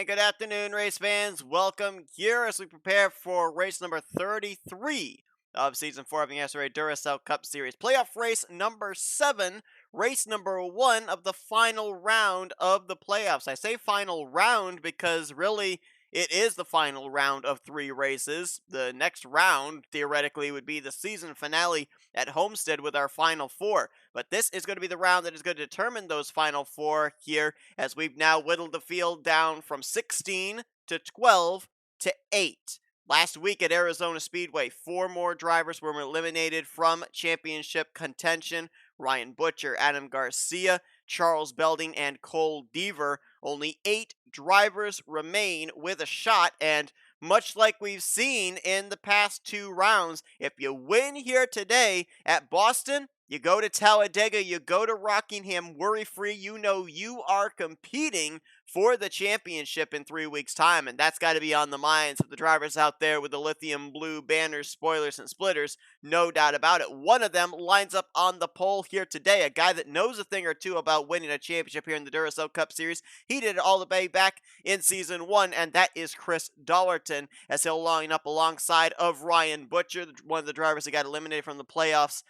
And good afternoon, race fans. Welcome here as we prepare for race number 33 of Season 4 of the NNSCRA Duracell Cup Series. Playoff race number 7, race number 1 of the final round of the playoffs. I say final round because really it is the final round of 3 races. The next round, theoretically, would be the season finale at Homestead with our final 4. But this is going to be the round that is going to determine those final 4 here, as we've now whittled the field down from 16 to 12 to 8. Last week at Arizona Speedway, 4 more drivers were eliminated from championship contention. Ryan Butcher, Adam Garcia, Charles Belding, and Cole Deaver. Only 8 drivers remain with a shot, and much like we've seen in the past 2 rounds, if you win here today at Boston, you go to Talladega, you go to Rockingham worry-free. You know you are competing for the championship in 3 weeks' time, and that's got to be on the minds of the drivers out there with the lithium blue banners, spoilers, and splitters. No doubt about it. One of them lines up on the pole here today, a guy that knows a thing or two about winning a championship here in the Duracell Cup Series. He did it all the way back in Season 1, and that is C Dollerton, as he'll line up alongside of Ryan Butcher, one of the drivers that got eliminated from the playoffs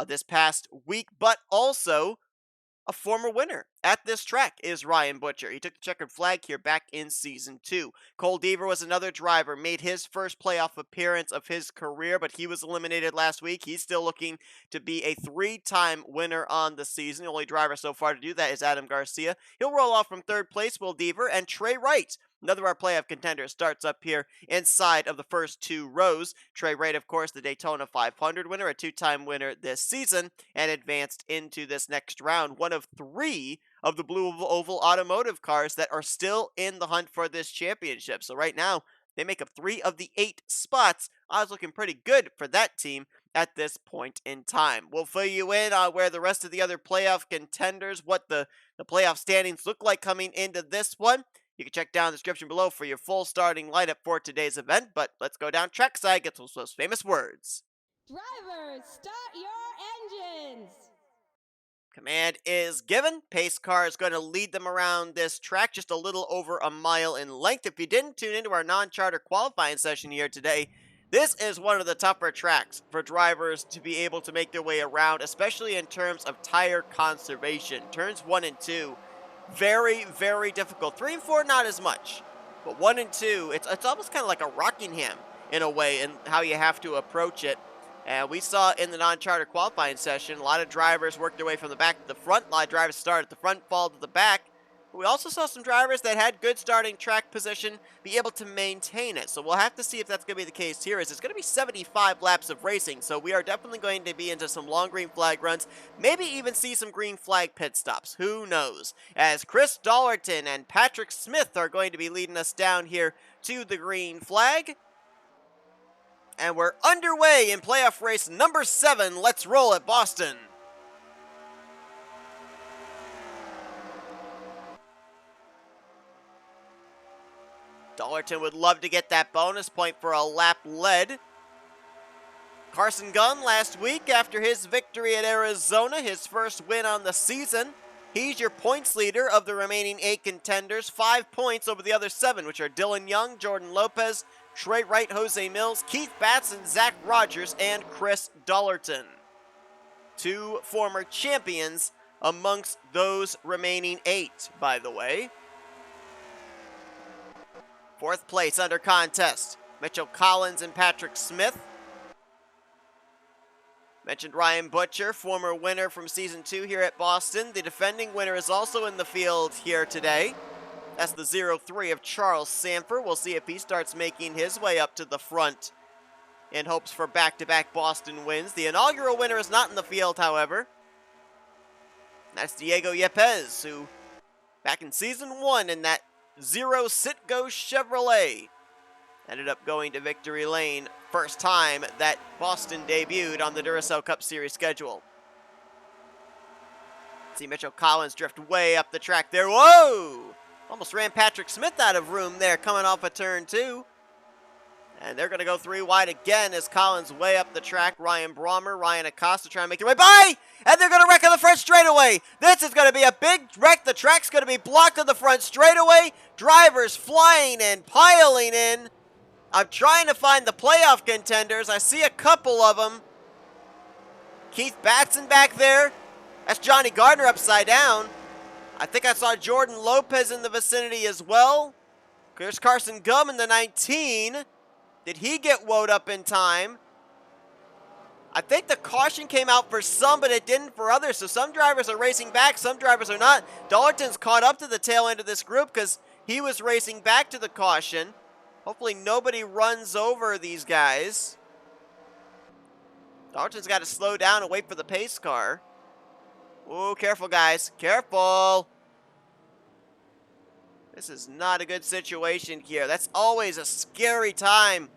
this past week, but also a former winner at this track is Ryan Butcher. He took the checkered flag here back in Season 2. Cole Deaver was another driver, made his first playoff appearance of his career, but he was eliminated last week. He's still looking to be a 3-time winner on the season. The only driver so far to do that is Adam Garcia. He'll roll off from 3rd place, Will Deaver, and T Wright, another of our playoff contenders, starts up here inside of the first 2 rows. T Wright, of course, the Daytona 500 winner, a 2-time winner this season, and advanced into this next round. One of 3 of the Blue Oval Automotive cars that are still in the hunt for this championship. So right now, they make up 3 of the 8 spots. I was looking pretty good for that team at this point in time. We'll fill you in on where the rest of the other playoff contenders, what the playoff standings look like coming into this one. You can check down the description below for your full starting lineup for today's event, but let's go down trackside, get those famous words. Drivers, start your engines! Command is given. Pace car is going to lead them around this track, just a little over a mile in length. If you didn't tune into our non-charter qualifying session here today, this is one of the tougher tracks for drivers to be able to make their way around, especially in terms of tire conservation. Turns 1 and 2, very, very difficult. 3 and 4, not as much. But 1 and 2, it's almost kind of like a Rockingham in a way, in how you have to approach it. And we saw in the non-charter qualifying session, a lot of drivers worked their way from the back to the front. A lot of drivers started at the front, fall to the back. But we also saw some drivers that had good starting track position be able to maintain it. So we'll have to see if that's going to be the case here. It's going to be 75 laps of racing, so we are definitely going to be into some long green flag runs. Maybe even see some green flag pit stops. Who knows? As C Dollerton and Patrick Smith are going to be leading us down here to the green flag. And we're underway in playoff race number 7. Let's roll at Boston. Dollerton would love to get that bonus point for a lap led. Carson Gunn last week after his victory at Arizona, his first win on the season. He's your points leader of the remaining 8 contenders, 5 points over the other 7, which are Dylan Young, Jordan Lopez, J Wright, J Millz, K Batson, Zach Rogers, and C Dollerton. 2 former champions amongst those remaining 8, by the way. 4th place under contest, Mitchell Collins and Patrick Smith. Mentioned Ryan Butcher, former winner from Season 2 here at Boston. The defending winner is also in the field here today. That's the 0-3 of J Sandfer. We'll see if he starts making his way up to the front in hopes for back-to-back Boston wins. The inaugural winner is not in the field, however. That's Diego Yepes, who back in Season 1 in that 0 Citgo Chevrolet ended up going to victory lane. First time that Boston debuted on the Duracell Cup Series schedule. See Mitchell Collins drift way up the track there. Whoa! Almost ran Patrick Smith out of room there coming off a turn 2. And they're going to go 3 wide again as Collins way up the track. Ryan Brommer, Ryan Acosta trying to make their way by. And they're going to wreck on the front straightaway. This is going to be a big wreck. The track's going to be blocked on the front straightaway. Drivers flying and piling in. I'm trying to find the playoff contenders. I see a couple of them. Keith Batson back there. That's Johnny Gardner upside down. I think I saw Jordan Lopez in the vicinity as well. There's Carson Gum in the 19. Did he get woed up in time? I think the caution came out for some, but it didn't for others. So some drivers are racing back, some drivers are not. Dollerton's caught up to the tail end of this group because he was racing back to the caution. Hopefully nobody runs over these guys. Dollerton's got to slow down and wait for the pace car. Ooh, careful, guys. Careful. This is not a good situation here. That's always a scary time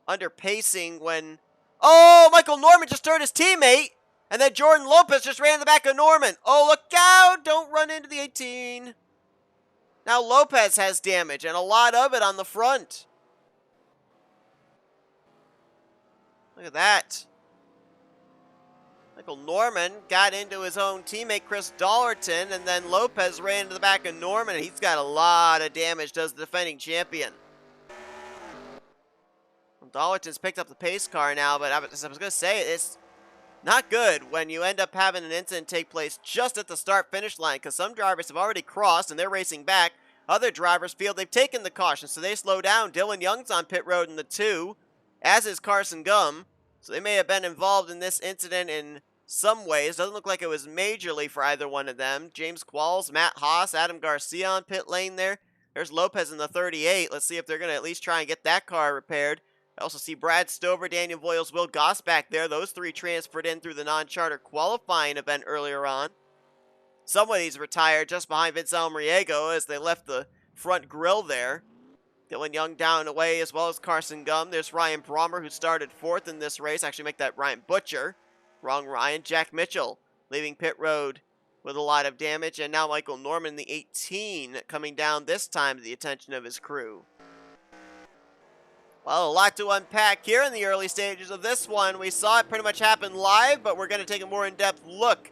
under pacing when... Oh, Michael Norman just turned his teammate. And then Jordan Lopez just ran in the back of Norman. Oh, look out. Don't run into the 18. Now Lopez has damage, and a lot of it on the front. Look at that. Michael Norman got into his own teammate, Chris Dollerton, and then Lopez ran into the back of Norman, and he's got a lot of damage, does the defending champion. Dollerton's picked up the pace car now, but as I was going to say, it's not good when you end up having an incident take place just at the start-finish line, because some drivers have already crossed, and they're racing back. Other drivers feel they've taken the caution, so they slow down. Dylan Young's on pit road in the 2, as is Carson Gum. So they may have been involved in this incident in some ways. Doesn't look like it was majorly for either one of them. J Qualls, Matt Haas, Adam Garcia on pit lane there. There's Lopez in the 38. Let's see if they're going to at least try and get that car repaired. I also see Brad Stover, Daniel Voiles, Will Goss back there. Those three transferred in through the non-charter qualifying event earlier on. Somebody's retired just behind Vince Almariego as they left the front grille there. Dylan Young down and away as well as Carson Gum. There's Ryan Brommer, who started 4th in this race. Actually make that Ryan Butcher. Wrong Ryan. Jack Mitchell leaving pit road with a lot of damage. And now Michael Norman, the 18, coming down this time to the attention of his crew. Well, a lot to unpack here in the early stages of this one. We saw it pretty much happen live, but we're going to take a more in-depth look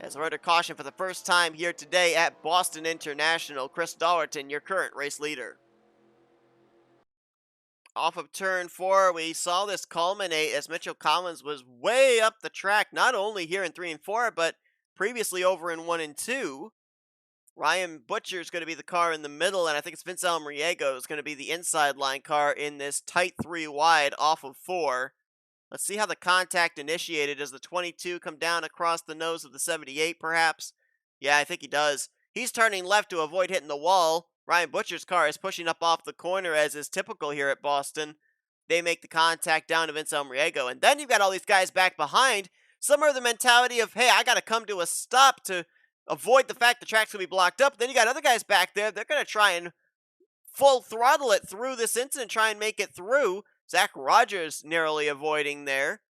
as we're under caution for the first time here today at Boston International. Chris Dollerton, your current race leader. Off of turn 4, we saw this culminate as Mitchell Collins was way up the track, not only here in 3 and 4, but previously over in 1 and 2. Ryan Butcher's going to be the car in the middle, and I think it's Vince Almariego is going to be the inside line car in this tight 3 wide off of 4. Let's see how the contact initiated. Does the 22 come down across the nose of the 78, perhaps? Yeah, I think he does. He's turning left to avoid hitting the wall. Ryan Butcher's car is pushing up off the corner, as is typical here at Boston. They make the contact down to Vince Almariego. And then you've got all these guys back behind. Some are the mentality of, hey, I got to come to a stop to avoid the fact the track's going to be blocked up. Then you got other guys back there. They're going to try and full throttle it through this incident, try and make it through. Zach Rogers narrowly avoiding there.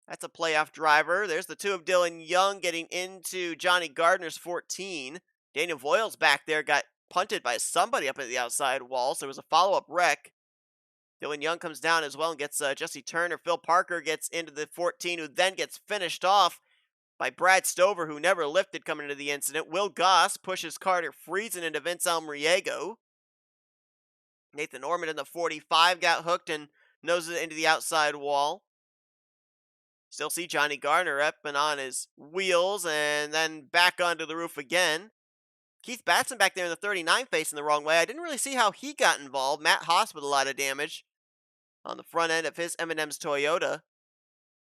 That's a playoff driver. There's the 2 of Dylan Young getting into Johnny Gardner's 14. Daniel Voiles back there got punted by somebody up at the outside wall, so there was a follow-up wreck. Dylan Young comes down as well and gets Jesse Turner. Phil Parker gets into the 14, who then gets finished off by Brad Stover, who never lifted coming into the incident. Will Goss pushes Carter Friesen into Vince Almariego. Nathan Ormond in the 45 got hooked and noses it into the outside wall. Still see Johnny Gardner up and on his wheels and then back onto the roof again. Keith Batson back there in the 39 facing the wrong way. I didn't really see how he got involved. Matt Haas with a lot of damage on the front end of his M&M's Toyota.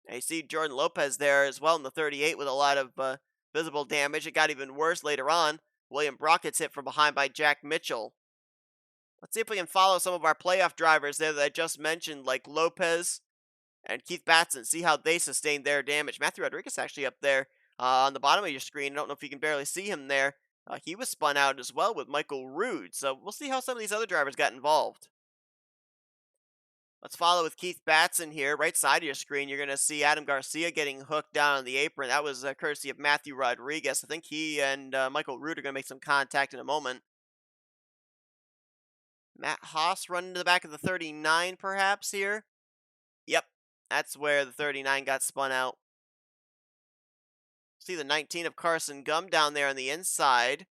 And you see Jordan Lopez there as well in the 38 with a lot of visible damage. It got even worse later on. William Brock gets hit from behind by Jack Mitchell. Let's see if we can follow some of our playoff drivers there that I just mentioned, like Lopez and Keith Batson. See how they sustained their damage. Matthew Rodriguez actually up there on the bottom of your screen. I don't know if you can barely see him there. He was spun out as well with Michael Rude. So we'll see how some of these other drivers got involved. Let's follow with Keith Batson here. Right side of your screen, you're going to see Adam Garcia getting hooked down on the apron. That was courtesy of Matthew Rodriguez. I think he and Michael Rude are going to make some contact in a moment. Matt Haas running to the back of the 39 perhaps here. Yep, that's where the 39 got spun out. See the 19 of Carson Gum down there on the inside.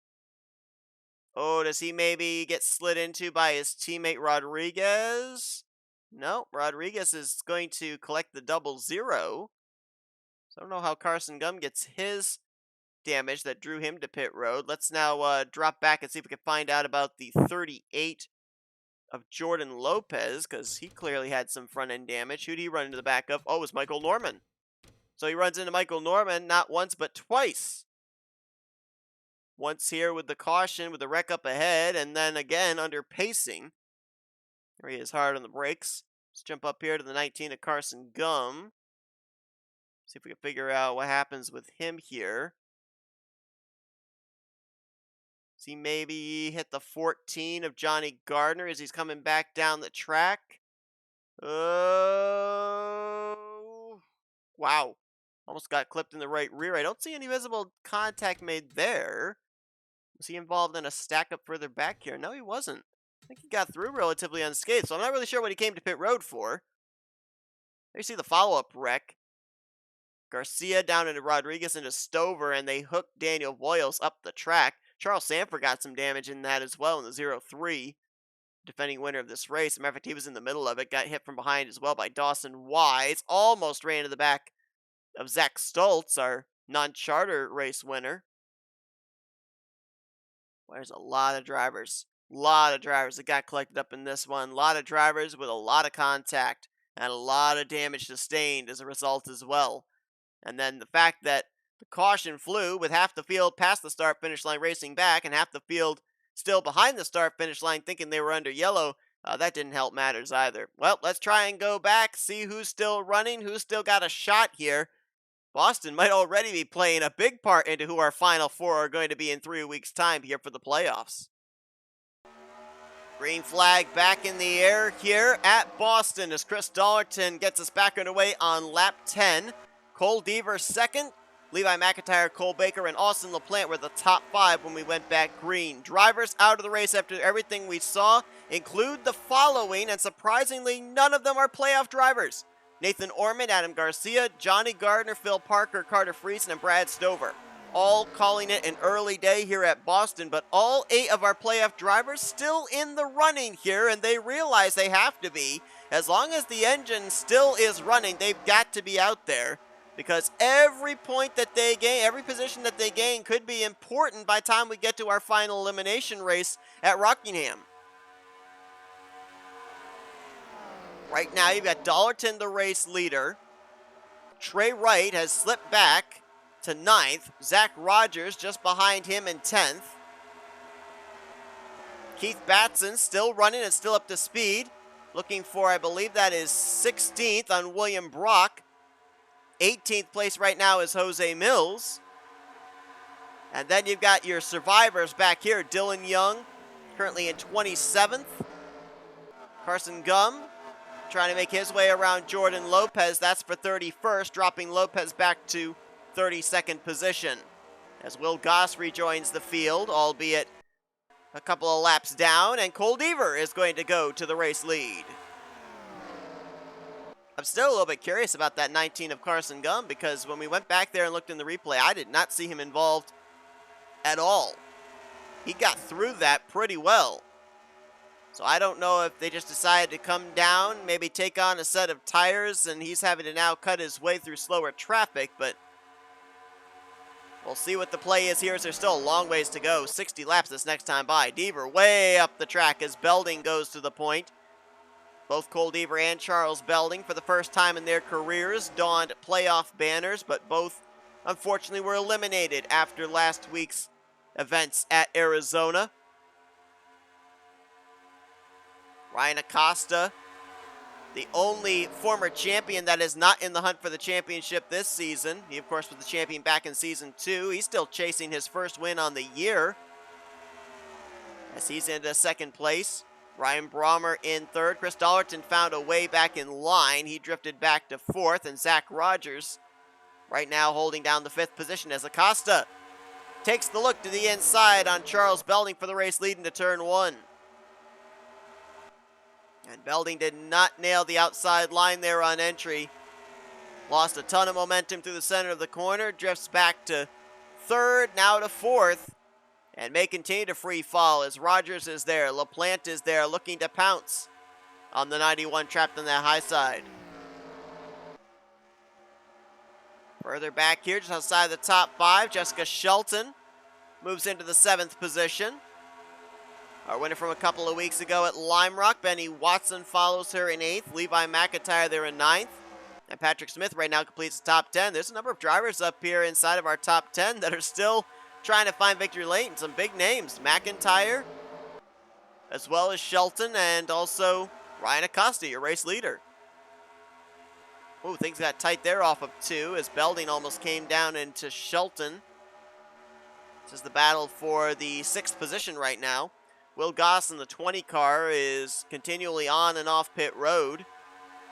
Oh, does he maybe get slid into by his teammate Rodriguez? No, Rodriguez is going to collect the 00. So I don't know how Carson Gum gets his damage that drew him to pit road. Let's now drop back and see if we can find out about the 38 of Jordan Lopez, because he clearly had some front-end damage. Who'd he run into the back of? Oh, it was Michael Norman. So he runs into Michael Norman not once but twice. Once here with the caution, with the wreck up ahead, and then again under pacing. There he is hard on the brakes. Let's jump up here to the 19 of Carson Gum. See if we can figure out what happens with him here. See, maybe hit the 14 of Johnny Gardner as he's coming back down the track. Oh, wow. Almost got clipped in the right rear. I don't see any visible contact made there. Was he involved in a stack up further back here? No, he wasn't. I think he got through relatively unscathed, so I'm not really sure what he came to pit road for. There you see the follow-up wreck. Garcia down into Rodriguez into Stover, and they hooked Daniel Voyles up the track. Charles Sandfer got some damage in that as well in the 03. Defending winner of this race. As a matter of fact, he was in the middle of it. Got hit from behind as well by Dawson Wise. Almost ran to the back of Z Stultz, our non-charter race winner. Well, there's a lot of drivers. That got collected up in this one. A lot of drivers with a lot of contact and a lot of damage sustained as a result as well. And then the fact that the caution flew with half the field past the start-finish line racing back and half the field still behind the start-finish line thinking they were under yellow, that didn't help matters either. Well, let's try and go back, see who's still running, who's still got a shot here. Boston might already be playing a big part into who our final four are going to be in 3 weeks' time here for the playoffs. Green flag back in the air here at Boston as Chris Dollerton gets us back underway on lap 10. Cole Deaver second. Levi McIntyre, Cole Baker, and Austin LaPlante were the top 5 when we went back green. Drivers out of the race after everything we saw include the following, and surprisingly, none of them are playoff drivers. Nathan Ormond, Adam Garcia, Johnny Gardner, Phil Parker, Carter Friesen, and Brad Stover. All calling it an early day here at Boston, but all 8 of our playoff drivers still in the running here, and they realize they have to be. As long as the engine still is running, they've got to be out there, because every point that they gain, every position that they gain could be important by the time we get to our final elimination race at Rockingham. Right now, you've got Dollerton, the race leader. Trey Wright has slipped back to 9th. Zach Rogers just behind him in 10th. Keith Batson still running and still up to speed. Looking for, I believe that is 16th on William Brock. 18th place right now is Jose Millz. And then you've got your survivors back here. Dylan Young, currently in 27th. Carson Gum, trying to make his way around Jordan Lopez. That's for 31st, dropping Lopez back to 32nd position. As Will Goss rejoins the field, albeit a couple of laps down, and Cole Deaver is going to go to the race lead. I'm still a little bit curious about that 19 of Carson Gum, because when we went back there and looked in the replay, I did not see him involved at all. He got through that pretty well. So I don't know if they just decided to come down, maybe take on a set of tires, and he's having to now cut his way through slower traffic, but we'll see what the play is here, as there's still a long ways to go. 60 laps this next time by. Deaver way up the track as Belding goes to the point. Both Cole Deaver and Charles Belding, for the first time in their careers, donned playoff banners, but both, unfortunately, were eliminated after last week's events at Arizona. Ryan Acosta, the only former champion that is not in the hunt for the championship this season. He, of course, was the champion back in Season 2. He's still chasing his first win on the year, as he's into second place. Ryan Brommer in third. Chris Dollerton found a way back in line. He drifted back to 4th, and Zach Rogers right now holding down the 5th position as Acosta takes the look to the inside on Charles Belding for the race lead into turn 1. And Belding did not nail the outside line there on entry. Lost a ton of momentum through the center of the corner. Drifts back to third, now to fourth. And may continue to free fall as Rogers is there. LaPlante is there looking to pounce on the 91 trapped on that high side. Further back here, just outside the top 5, J Shelton moves into the 7th position. Our winner from a couple of weeks ago at Lime Rock, Benny Watson, follows her in 8th. Levi McIntyre there in 9th. And Patrick Smith right now completes the top 10. There's a number of drivers up here inside of our top 10 that are still trying to find victory lane. Some big names. McIntyre, as well as Shelton, and also Ryan Acosta, your race leader. Ooh, things got tight there off of 2 as Belding almost came down into Shelton. This is the battle for the 6th position right now. Will Goss in the 20 car is continually on and off pit road.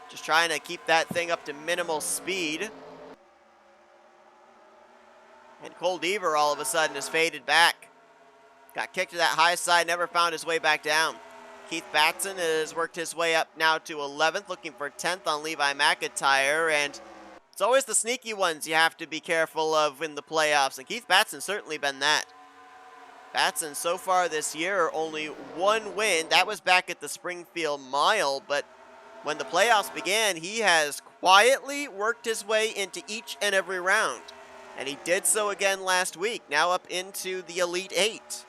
Just trying to keep that thing up to minimal speed. And Cole Deaver all of a sudden is faded back. Got kicked to that high side, never found his way back down. Keith Batson has worked his way up now to 11th, looking for 10th on Levi McIntyre. And it's always the sneaky ones you have to be careful of in the playoffs. And Keith Batson's certainly been that. Batson so far this year, only 1 win. That was back at the Springfield Mile, but when the playoffs began, he has quietly worked his way into each and every round. And he did so again last week, now up into the Elite 8.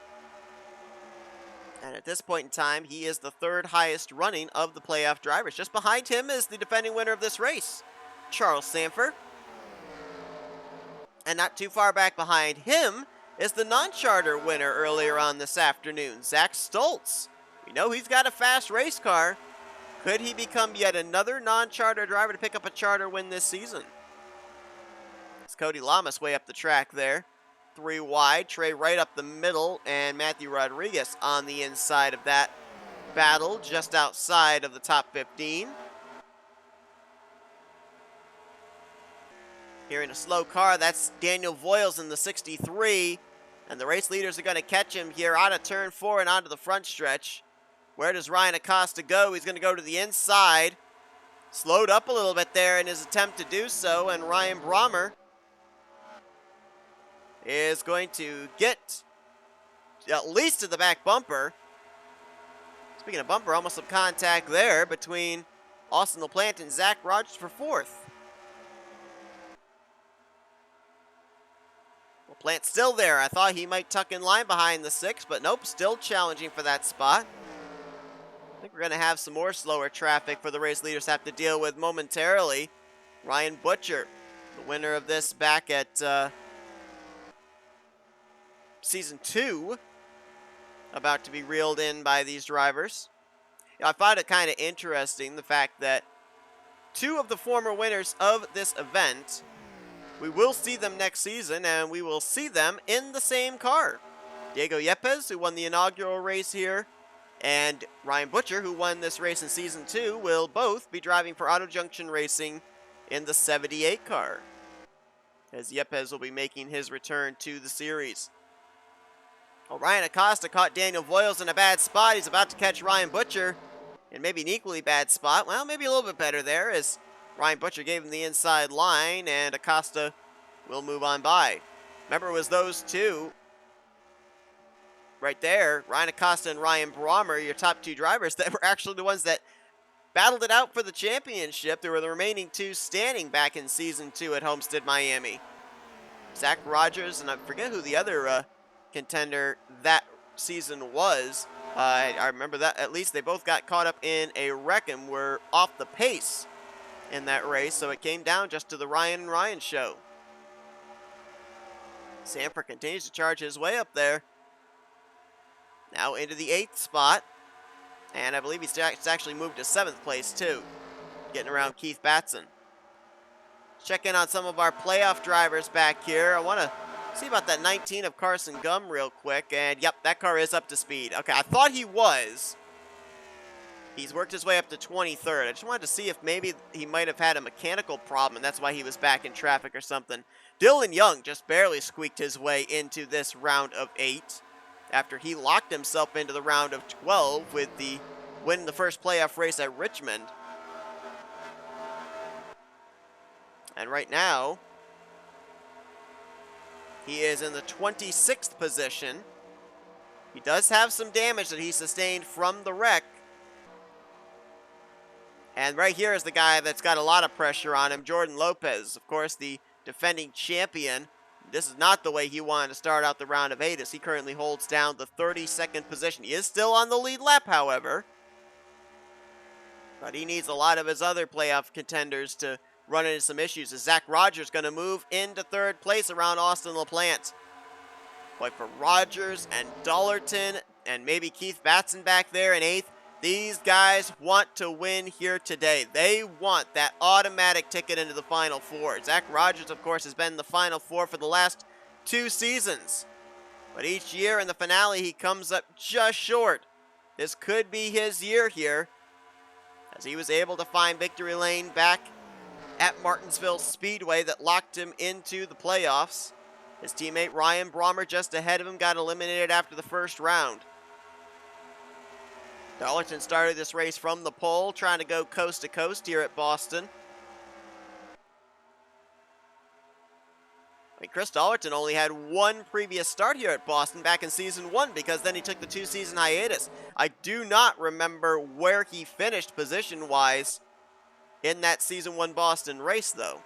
And at this point in time, he is the 3rd highest running of the playoff drivers. Just behind him is the defending winner of this race, Charles Sandfer. And not too far back behind him is the non-charter winner earlier on this afternoon, Z Stultz. We know he's got a fast race car. Could he become yet another non-charter driver to pick up a charter win this season? It's Cody Llamas way up the track there. 3 wide, Trey right up the middle, and Matthew Rodriguez on the inside of that battle, just outside of the top 15. Here in a slow car, that's Daniel Voiles in the 63. And the race leaders are going to catch him here out of turn 4 and onto the front stretch. Where does Ryan Acosta go? He's going to go to the inside. Slowed up a little bit there in his attempt to do so, and Ryan Brommer is going to get at least to the back bumper. Speaking of bumper, almost some contact there between Austin LaPlante and Zach Rogers for 4th. LaPlante's still there. I thought he might tuck in line behind the 6, but nope, still challenging for that spot. I think we're going to have some more slower traffic for the race leaders to have to deal with momentarily. Ryan Butcher, the winner of this back at Season 2, about to be reeled in by these drivers. I find it kind of interesting, the fact that 2 of the former winners of this event, we will see them next season, and we will see them in the same car. Diego Yepes, who won the inaugural race here, and Ryan Butcher, who won this race in Season 2, will both be driving for Auto Junction Racing in the 78 car, as Yepes will be making his return to the series. Well, Ryan Acosta caught Daniel Voiles in a bad spot. He's about to catch Ryan Butcher in maybe an equally bad spot. Well, maybe a little bit better there, as Ryan Butcher gave him the inside line, and Acosta will move on by. Remember, it was those 2 right there, Ryan Acosta and Ryan Brommer, your top 2 drivers, that were actually the ones that battled it out for the championship. There were the remaining 2 standing back in Season 2 at Homestead, Miami. Zach Rogers, and I forget who the other contender that season was. I remember that at least they both got caught up in a wreck and were off the pace in that race, so it came down just to the Ryan and Ryan show. Sandfer continues to charge his way up there. Now into the 8th spot, and I believe he's actually moved to 7th place too, getting around Keith Batson. Check in on some of our playoff drivers back here. I want to see about that 19 of Carson Gum real quick, and yep, that car is up to speed. Okay, I thought he was. He's worked his way up to 23rd. I just wanted to see if maybe he might have had a mechanical problem, and that's why he was back in traffic or something. Dylan Young just barely squeaked his way into this round of 8 after he locked himself into the round of 12 with the win the first playoff race at Richmond. And right now, he is in the 26th position. He does have some damage that he sustained from the wreck. And right here is the guy that's got a lot of pressure on him, Jordan Lopes, of course, the defending champion. This is not the way he wanted to start out the round of 8, as he currently holds down the 32nd position. He is still on the lead lap, however. But he needs a lot of his other playoff contenders to run into some issues, as Zach Rogers going to move into 3rd place around Austin LaPlante. Boy, for Rogers and Dollerton and maybe Keith Batson back there in 8th, these guys want to win here today. They want that automatic ticket into the Final Four. Zach Rogers, of course, has been in the Final Four for the last 2 seasons. But each year in the finale, he comes up just short. This could be his year here, as he was able to find victory lane back at Martinsville Speedway that locked him into the playoffs. His teammate Ryan Brommer just ahead of him got eliminated after the first round. Dollerton started this race from the pole, trying to go coast to coast here at Boston. I mean, Chris Dollerton only had 1 previous start here at Boston back in Season 1, because then he took the 2-season hiatus. I do not remember where he finished position-wise in that Season 1 Boston race, though.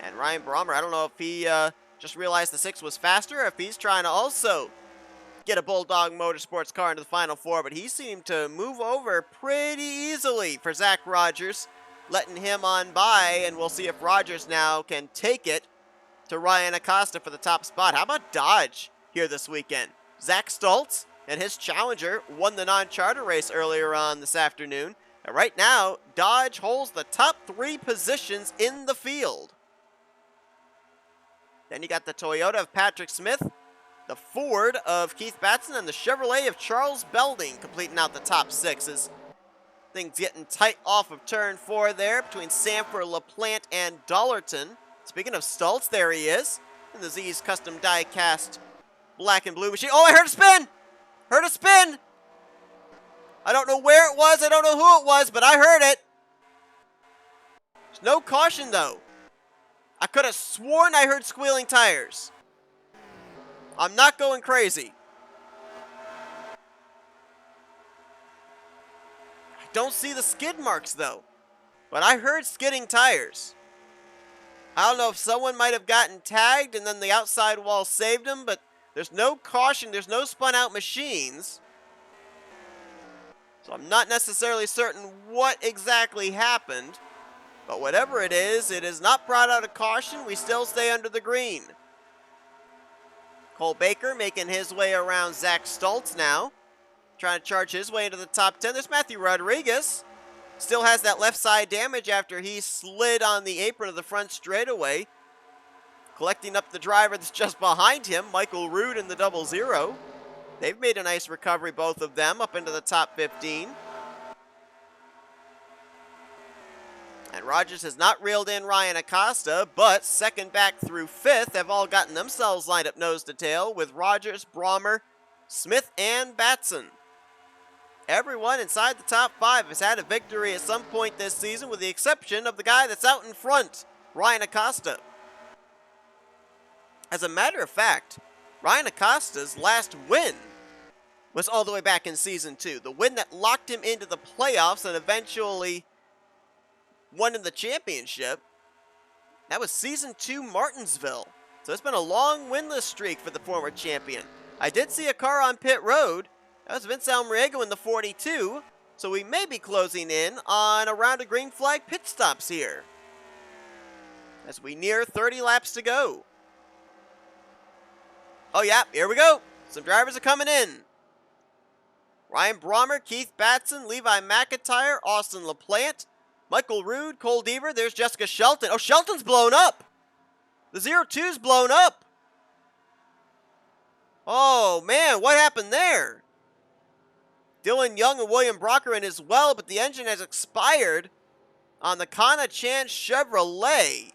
And Ryan Brommer, I don't know if he just realized the 6 was faster, or if he's trying to also get a Bulldog Motorsports car into the Final Four, but he seemed to move over pretty easily for Zach Rogers, letting him on by, and we'll see if Rogers now can take it to Ryan Acosta for the top spot. How about Dodge here this weekend? Zach Stultz and his Challenger won the non-charter race earlier on this afternoon, and right now, Dodge holds the top 3 positions in the field. Then you got the Toyota of Patrick Smith, the Ford of Keith Batson, and the Chevrolet of Charles Belding completing out the top 6. As things getting tight off of turn 4 there between Sandfer, LaPlante, and Dollerton. Speaking of Stultz, there he is in the Z's custom die-cast black and blue machine. Oh, I heard a spin! Heard a spin! I don't know where it was, I don't know who it was, but I heard it. There's no caution, though. I could have sworn I heard squealing tires. I'm not going crazy. I don't see the skid marks, though. But I heard skidding tires. I don't know if someone might have gotten tagged and then the outside wall saved him, but there's no caution, there's no spun out machines. So I'm not necessarily certain what exactly happened. But whatever it is not brought out of caution. We still stay under the green. Cole Baker making his way around Zach Stultz now, trying to charge his way into the top 10. There's Matthew Rodriguez. Still has that left side damage after he slid on the apron of the front straightaway. Collecting up the driver that's just behind him, Michael Rood in the 00. They've made a nice recovery, both of them, up into the top 15. And Rogers has not reeled in Ryan Acosta, but second back through 5th have all gotten themselves lined up nose to tail with Rogers, Brommer, Smith, and Batson. Everyone inside the top 5 has had a victory at some point this season, with the exception of the guy that's out in front, Ryan Acosta. As a matter of fact, Ryan Acosta's last win was all the way back in Season 2. The win that locked him into the playoffs and eventually won in the championship. That was Season 2 Martinsville. So it's been a long winless streak for the former champion. I did see a car on pit road. That was Vince Almariego in the 42. So we may be closing in on a round of green flag pit stops here, as we near 30 laps to go. Oh yeah, here we go. Some drivers are coming in. Ryan Brommer, Keith Batson, Levi McIntyre, Austin LaPlante, Michael Rood, Cole Deaver. There's Jessica Shelton. Oh, Shelton's blown up. The 02's blown up. Oh, man, what happened there? Dylan Young and William Brocker in as well, but the engine has expired on the Kana Chan Chevrolet.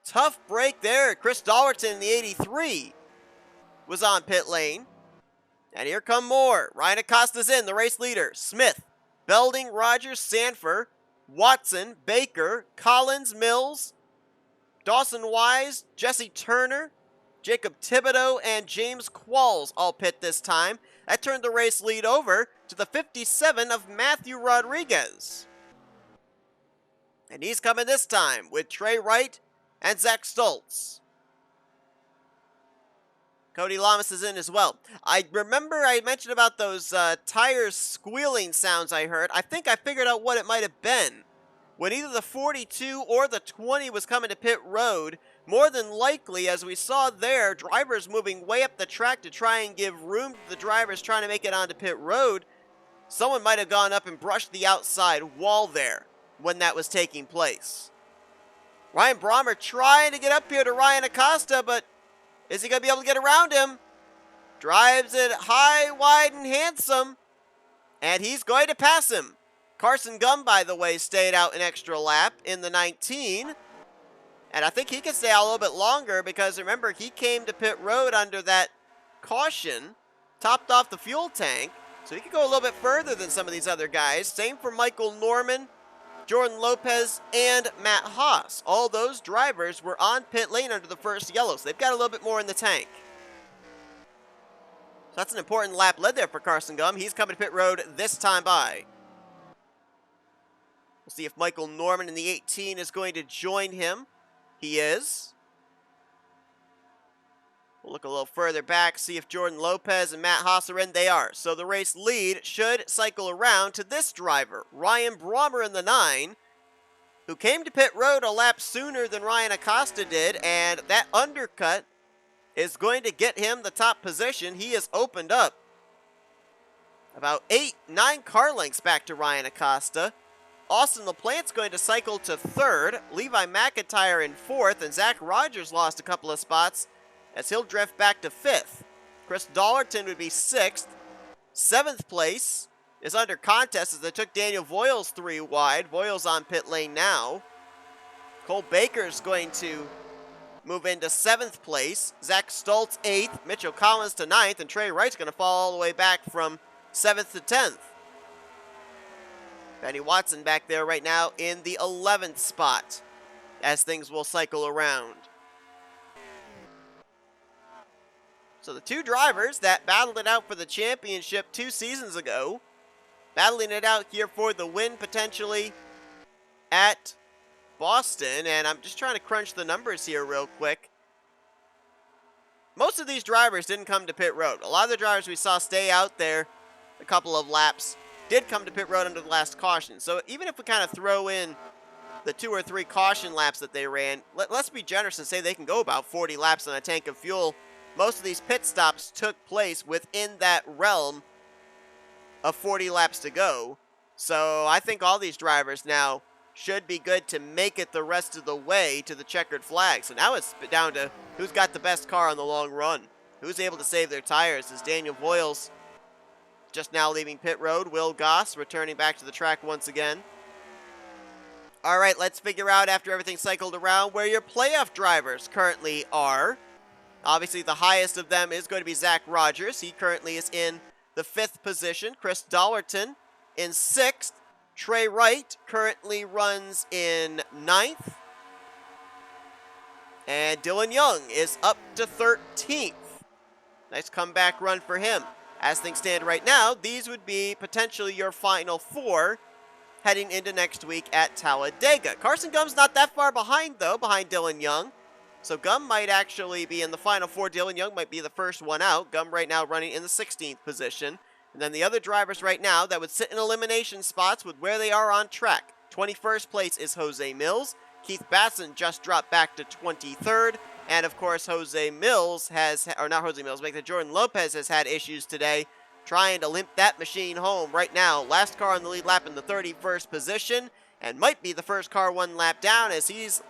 Tough break there. Chris Dollerton in the 83 was on pit lane. And here come more. Ryan Acosta's in, the race leader. Smith, Belding, Rogers, Sandfer, Watson, Baker, Collins, Millz, Dawson Wise, Jesse Turner, Jacob Thibodeaux, and J Qualls all pit this time. That turned the race lead over to the 57 of Matthew Rodriguez. And he's coming this time with T Wright and Z Stultz. Cody Lamas is in as well. I remember I mentioned about those tires squealing sounds I heard. I think I figured out what it might have been. When either the 42 or the 20 was coming to pit road, more than likely, as we saw there, drivers moving way up the track to try and give room to the drivers trying to make it onto pit road, someone might have gone up and brushed the outside wall there when that was taking place. Ryan Brommer trying to get up here to Ryan Acosta, but is he going to be able to get around him? Drives it high, wide, and handsome, and he's going to pass him. Carson Gum, by the way, stayed out an extra lap in the 19. And I think he can stay out a little bit longer because, remember, he came to pit road under that caution, topped off the fuel tank, so he could go a little bit further than some of these other guys. Same for Michael Norman, Jordan Lopez, and M Haas. All those drivers were on pit lane under the first yellow, so they've got a little bit more in the tank. So that's an important lap led there for Carson Gum. He's coming to pit road this time by. We'll see if Michael Norman in the 18 is going to join him. He is. We'll look a little further back, see if Jordan Lopez and M Haas are in. They are. So the race lead should cycle around to this driver, Ryan Brommer in the 9, who came to pit road a lap sooner than Ryan Acosta did, and that undercut is going to get him the top position. He has opened up about 9 car lengths back to Ryan Acosta. Austin LaPlante's going to cycle to 3rd, Levi McIntyre in 4th, and Zach Rogers lost a couple of spots as he'll drift back to 5th. Chris Dollerton would be 6th. 7th place is under contest as they took Daniel Voiles 3 wide. Voiles on pit lane now. Cole Baker's going to move into 7th place. Zach Stultz 8th, Mitchell Collins to 9th, and T Wright's going to fall all the way back from 7th to 10th. Benny Watson back there right now in the 11th spot as things will cycle around. So the two drivers that battled it out for the championship 2 seasons ago, battling it out here for the win potentially at Boston. And I'm just trying to crunch the numbers here real quick. Most of these drivers didn't come to pit road. A lot of the drivers we saw stay out there a couple of laps did come to pit road under the last caution. So even if we kind of throw in the 2 or 3 caution laps that they ran, let's be generous and say they can go about 40 laps on a tank of fuel. Most of these pit stops took place within that realm of 40 laps to go. So I think all these drivers now should be good to make it the rest of the way to the checkered flag. So now it's down to who's got the best car on the long run. Who's able to save their tires? Is Daniel Voiles just now leaving pit road? Will Goss returning back to the track once again. All right, let's figure out after everything cycled around where your playoff drivers currently are. Obviously, the highest of them is going to be Zach Rogers. He currently is in the 5th position. Chris Dollerton in 6th. T Wright currently runs in 9th. And Dylan Young is up to 13th. Nice comeback run for him. As things stand right now, these would be potentially your final 4 heading into next week at Talladega. Carson Gum's not that far behind, though, behind Dylan Young. So Gum might actually be in the final 4. Dylan Young might be the first one out. Gum right now running in the 16th position. And then the other drivers right now that would sit in elimination spots with where they are on track. 21st place is J Millz. Keith Batson just dropped back to 23rd. And of course, J Millz has, or not J Millz, but Jordan Lopez has had issues today trying to limp that machine home right now. Last car on the lead lap in the 31st position, and might be the first car 1 lap down as he's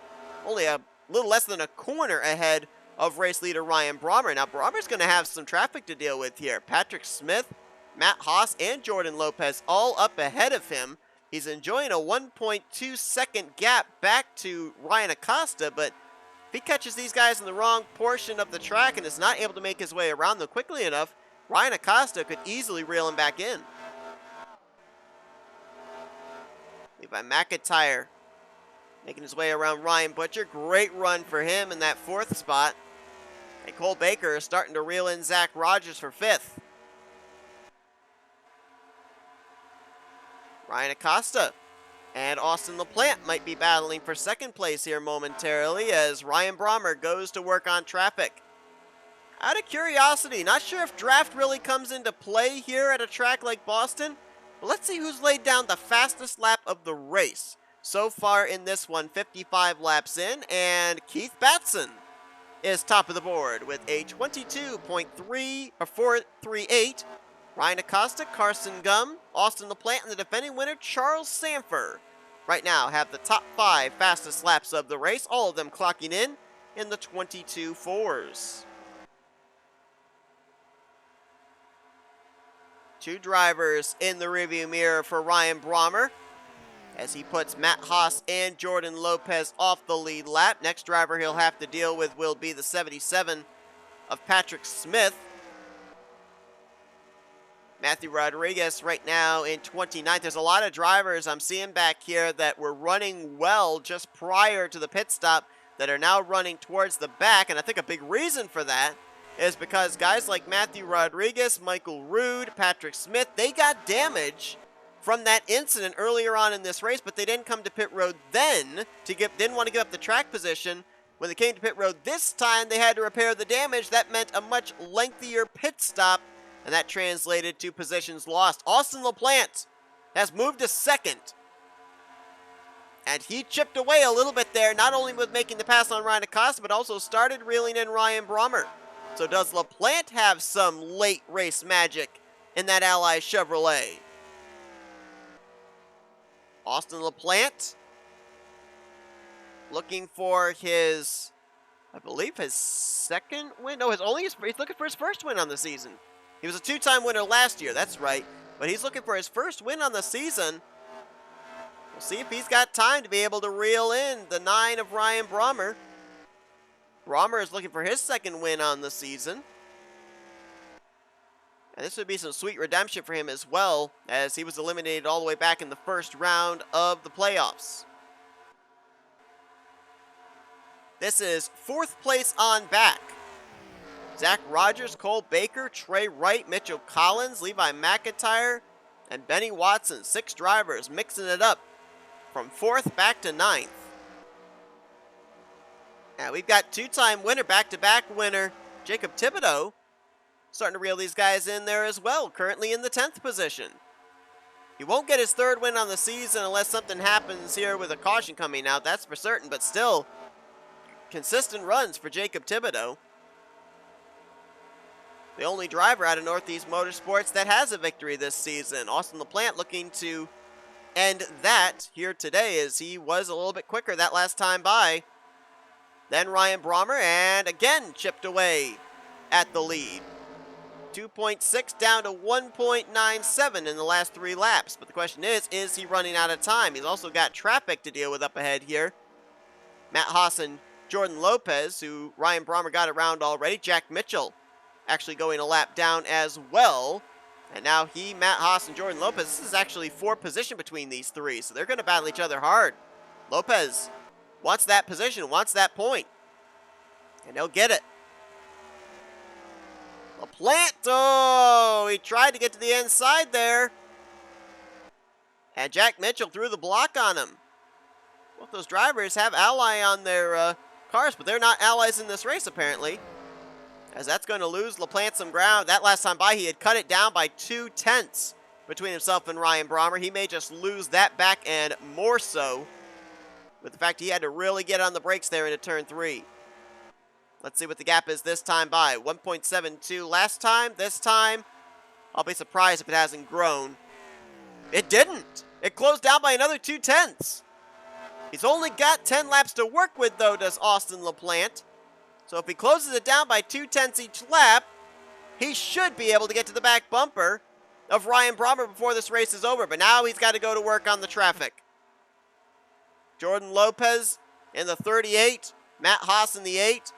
only a little less than a corner ahead of race leader Ryan Brommer. Now, Brommer's going to have some traffic to deal with here. Patrick Smith, M Haas, and Jordan Lopez all up ahead of him. He's enjoying a 1.2 second gap back to Ryan Acosta, but if he catches these guys in the wrong portion of the track and is not able to make his way around them quickly enough, Ryan Acosta could easily reel him back in. Levi McIntyre making his way around Ryan Butcher. Great run for him in that 4th spot. And Cole Baker is starting to reel in Zach Rogers for 5th. Ryan Acosta and Austin LaPlante might be battling for 2nd place here momentarily as Ryan Brommer goes to work on traffic. Out of curiosity, not sure if draft really comes into play here at a track like Boston, but let's see who's laid down the fastest lap of the race. So far in this one, 55 laps in, and Keith Batson is top of the board with a 438. Ryan Acosta, Carson Gum, Austin LaPlante, and the defending winner, Charles Sandfer, right now have the top 5 fastest laps of the race, all of them clocking in the 22.4s. 2 drivers in the rearview mirror for Ryan Brommer as he puts Matt Haas and Jordan Lopes off the lead lap. Next driver he'll have to deal with will be the 77 of Patrick Smith. Matthew Rodriguez right now in 29th. There's a lot of drivers I'm seeing back here that were running well just prior to the pit stop that are now running towards the back, and I think a big reason for that is because guys like Matthew Rodriguez, Michael Rood, Patrick Smith, they got damage from that incident earlier on in this race, but they didn't come to pit road then didn't want to give up the track position. When they came to pit road this time, they had to repair the damage. That meant a much lengthier pit stop, and that translated to positions lost. Austin LaPlante has moved to 2nd, and he chipped away a little bit there, not only with making the pass on Ryan Acosta, but also started reeling in Ryan Brommer. So does LaPlante have some late race magic in that Ally Chevrolet? Austin LaPlante looking for his, I believe his 2nd win. No, he's looking for his 1st win on the season. He was a 2-time winner last year, that's right. But he's looking for his 1st win on the season. We'll see if he's got time to be able to reel in the 9 of Ryan Brommer. Brommer is looking for his 2nd win on the season. And this would be some sweet redemption for him as well, as he was eliminated all the way back in the 1st round of the playoffs. This is 4th place on back. Zach Rogers, Cole Baker, Trey Wright, Mitchell Collins, Levi McIntyre, and Benny Watson. 6 drivers mixing it up from 4th back to 9th. Now we've got 2-time winner, back-to-back winner, Jacob Thibodeaux, starting to reel these guys in there as well, currently in the 10th position. He won't get his 3rd win on the season unless something happens here with a caution coming out, that's for certain, but still, consistent runs for Jacob Thibodeaux. The only driver out of Northeast Motorsports that has a victory this season. Austin LaPlante looking to end that here today as he was a little bit quicker that last time by. Then Ryan Brommer, and again chipped away at the lead. 2.6 down to 1.97 in the last 3 laps. But the question is he running out of time? He's also got traffic to deal with up ahead here. Matt Haas and Jordan Lopes, who Ryan Brommer got around already. Jack Mitchell actually going a lap down as well. And now Matt Haas, and Jordan Lopes, this is actually 4 position between these 3, so they're going to battle each other hard. Lopes wants that position, wants that point, and he'll get it. LaPlante, oh, he tried to get to the inside there. And Jack Mitchell threw the block on him. Both those drivers have Ally on their cars, but they're not allies in this race apparently, as that's going to lose LaPlante some ground. That last time by, he had cut it down by 0.2 between himself and Ryan Brommer. He may just lose that back, and more so with the fact he had to really get on the brakes there into turn 3. Let's see what the gap is this time by. 1.72 last time. This time, I'll be surprised if it hasn't grown. It didn't. It closed down by another 0.2. He's only got 10 laps to work with, though, does Austin LaPlante. So if he closes it down by 0.2 each lap, he should be able to get to the back bumper of Ryan Brommer before this race is over. But now he's got to go to work on the traffic. Jordan Lopes in the 38, Matt Haas in the 8,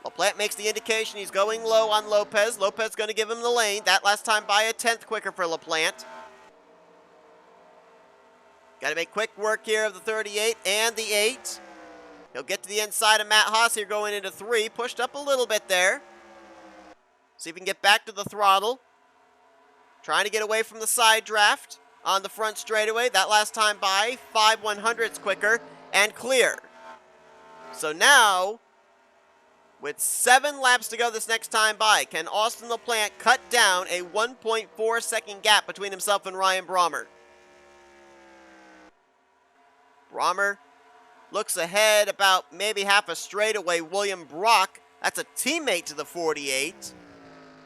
LaPlante makes the indication he's going low on Lopes. Lopes going to give him the lane. That last time by a 10th quicker for LaPlante. Got to make quick work here of the 38 and the 8. He'll get to the inside of M Haas here going into 3. Pushed up a little bit there. See if he can get back to the throttle. Trying to get away from the side draft on the front straightaway. That last time by, 5/100ths quicker and clear. So now, with 7 laps to go this next time by, can Austin LaPlante cut down a 1.4 second gap between himself and R Brommer? Brommer looks ahead about maybe half a straightaway. William Brock, that's a teammate to the 48.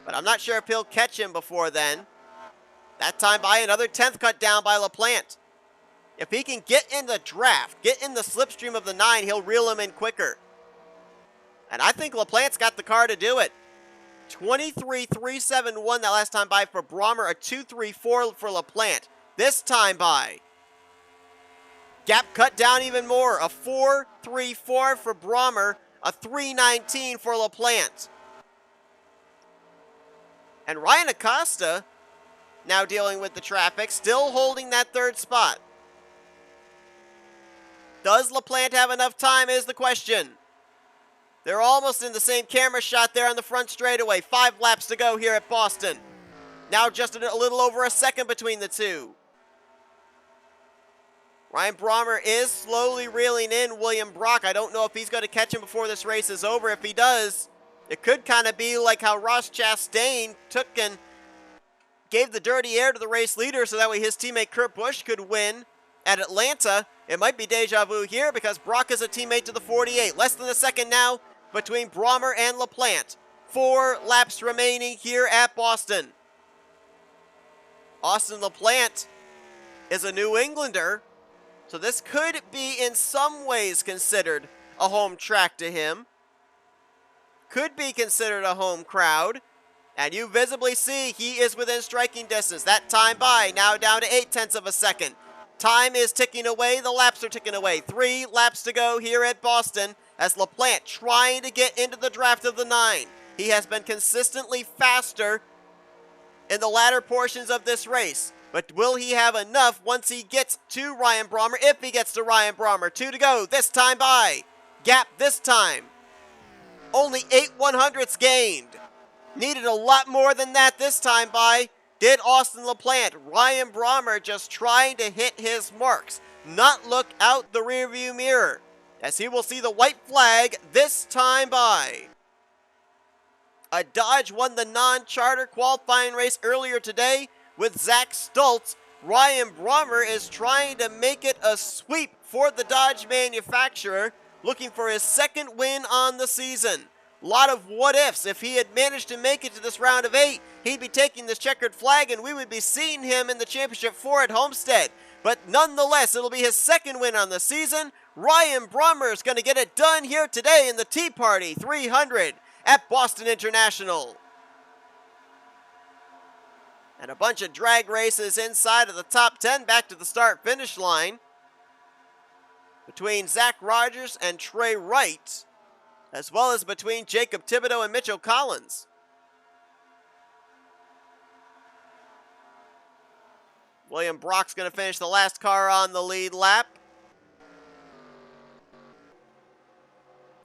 But I'm not sure if he'll catch him before then. That time by another 10th cut down by LaPlante. If he can get in the draft, get in the slipstream of the 9, he'll reel him in quicker. And I think LaPlante's got the car to do it. 23.371 that last time by for Brommer, a 2.34 for LaPlante. This time by, gap cut down even more, a 4.34 for Brommer, a 3.19 for LaPlante. And Ryan Acosta, now dealing with the traffic, still holding that 3rd spot. Does LaPlante have enough time is the question. They're almost in the same camera shot there on the front straightaway. 5 laps to go here at Boston. Now just a little over a second between the two. Ryan Brommer is slowly reeling in William Brock. I don't know if he's going to catch him before this race is over. If he does, it could kind of be like how Ross Chastain took and gave the dirty air to the race leader so that way his teammate Kurt Busch could win at Atlanta. It might be deja vu here because Brock is a teammate to the 48. Less than a second now between Brommer and LaPlante. 4 laps remaining here at Boston. Austin LaPlante is a New Englander, so this could be in some ways considered a home track to him. Could be considered a home crowd. And you visibly see he is within striking distance. That time by, now down to 0.8 of a second. Time is ticking away, the laps are ticking away. 3 laps to go here at Boston as LaPlante trying to get into the draft of the 9. He has been consistently faster in the latter portions of this race. But will he have enough once he gets to Ryan Brommer? If he gets to Ryan Brommer. 2 to go, this time by. Gap this time. Only 8/100ths gained. Needed a lot more than that this time by. Did Austin LaPlante. Ryan Brommer just trying to hit his marks. Not look out the rearview mirror. As he will see the white flag this time by. A Dodge won the non-charter qualifying race earlier today with Z Stultz. Ryan Brommer is trying to make it a sweep for the Dodge manufacturer, looking for his 2nd win on the season. A lot of what ifs. If he had managed to make it to this round of 8, he'd be taking this checkered flag and we would be seeing him in the championship 4 at Homestead. But nonetheless, it'll be his 2nd win on the season. Ryan Brommer is going to get it done here today in the Tea Party 300 at Boston International. And a bunch of drag races inside of the top 10 back to the start-finish line between Zach Rogers and Trey Wright, as well as between Jacob Thibodeaux and Mitchell Collins. William Brock's going to finish the last car on the lead lap,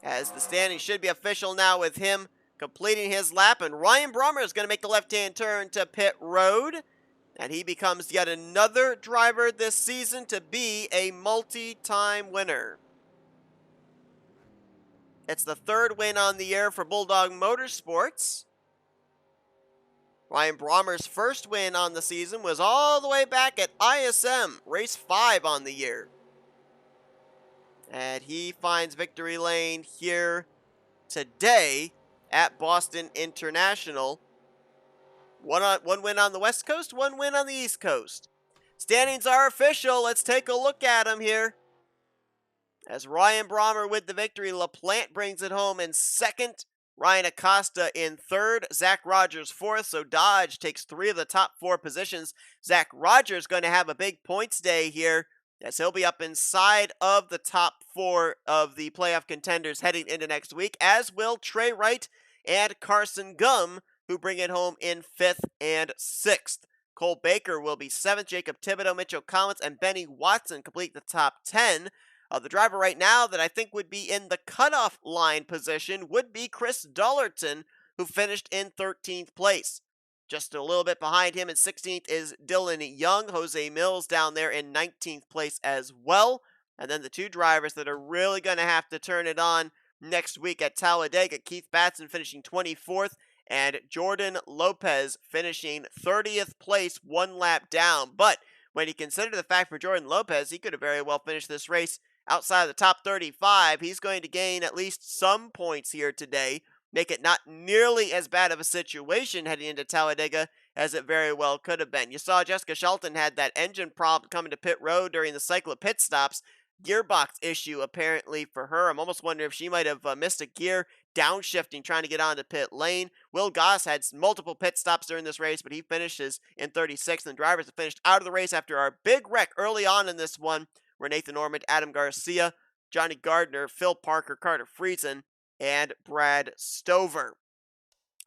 as the standing should be official now with him completing his lap, and Ryan Brommer is going to make the left-hand turn to pit road, and he becomes yet another driver this season to be a multi-time winner. It's the 3rd win on the year for Bulldog Motorsports. Ryan Brommer's 1st win on the season was all the way back at ISM, race 5 on the year. And he finds victory lane here today at Boston International. One win on the West Coast, 1 win on the East Coast. Standings are official. Let's take a look at them here. As Ryan Brommer with the victory, LaPlante brings it home in 2nd. Ryan Acosta in 3rd. Zach Rogers 4th. So Dodge takes 3 of the top 4 positions. Zach Rogers going to have a big points day here Yes, he'll be up inside of the top 4 of the playoff contenders heading into next week, as will T Wright and Carson Gum, who bring it home in 5th and 6th. Cole Baker will be 7th. Jacob Thibodeaux, Mitchell Collins, and Benny Watson complete the top 10. The driver right now that I think would be in the cutoff line position would be C Dollerton, who finished in 13th place. Just a little bit behind him in 16th is Dylan Young. J Millz down there in 19th place as well. And then the 2 drivers that are really going to have to turn it on next week at Talladega, K Batson finishing 24th, and J Lopes finishing 30th place, 1 lap down. But when you consider the fact for J Lopes, he could have very well finished this race outside of the top 35. He's going to gain at least some points here today, make it not nearly as bad of a situation heading into Talladega as it very well could have been. You saw J Shelton had that engine problem coming to pit road during the cycle of pit stops. Gearbox issue apparently for her. I'm almost wondering if she might have missed a gear downshifting trying to get onto pit lane. Will Goss had multiple pit stops during this race, but he finishes in 36th, and drivers have finished out of the race after our big wreck early on in this one were N Ormond, A Garcia, J Gardner, Phil Parker, K Friesen, and Brad Stover.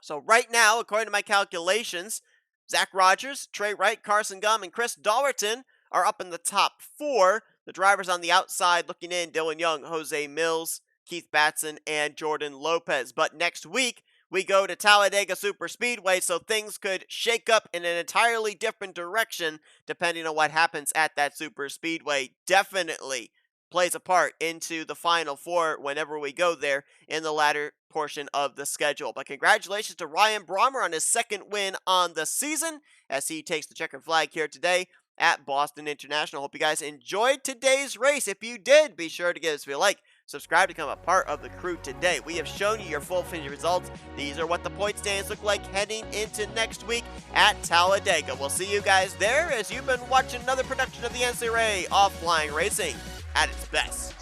So right now, according to my calculations, Zach Rogers, T Wright, Carson Gum, and C Dollerton are up in the top 4. The drivers on the outside looking in, Dylan Young, J Millz, K Batson, and J Lopes. But next week, we go to Talladega Superspeedway, so things could shake up in an entirely different direction depending on what happens at that Superspeedway. Definitely plays a part into the Final Four whenever we go there in the latter portion of the schedule. But congratulations to R Brommer on his 2nd win on the season as he takes the checkered flag here today at Boston International. Hope you guys enjoyed today's race. If you did, be sure to give us a like, subscribe to become a part of the crew today. We have shown you your full finish results. These are what the point stands look like heading into next week at Talladega. We'll see you guys there as you've been watching another production of the NCRA Offline Racing at its best.